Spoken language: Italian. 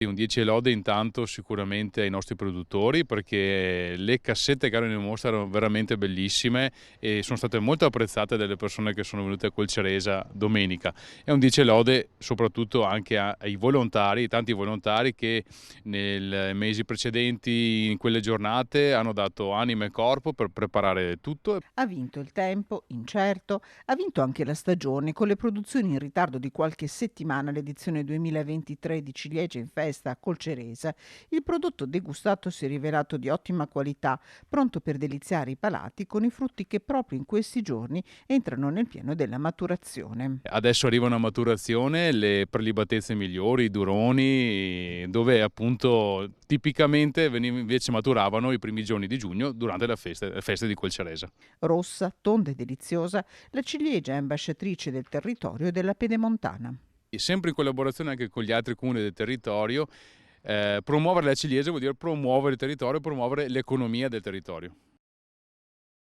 Un 10 lode intanto sicuramente ai nostri produttori, perché le cassette che erano in mostra erano veramente bellissime e sono state molto apprezzate dalle persone che sono venute a Colceresa domenica. E un 10 lode soprattutto anche ai volontari, tanti volontari che nei mesi precedenti in quelle giornate hanno dato anima e corpo per preparare tutto. Ha vinto il tempo, incerto, ha vinto anche la stagione con le produzioni in ritardo di qualche settimana. L'edizione 2023 di Ciliegie in Festa a Colceresa. Il prodotto degustato si è rivelato di ottima qualità, pronto per deliziare i palati con i frutti che proprio in questi giorni entrano nel pieno della maturazione. Adesso arrivano a maturazione le prelibatezze migliori, i duroni, dove appunto tipicamente invece maturavano i primi giorni di giugno durante le feste di Colceresa. Rossa, tonda e deliziosa, la ciliegia è ambasciatrice del territorio e della Pedemontana. E sempre in collaborazione anche con gli altri comuni del territorio, promuovere la ciliegia vuol dire promuovere il territorio e promuovere l'economia del territorio.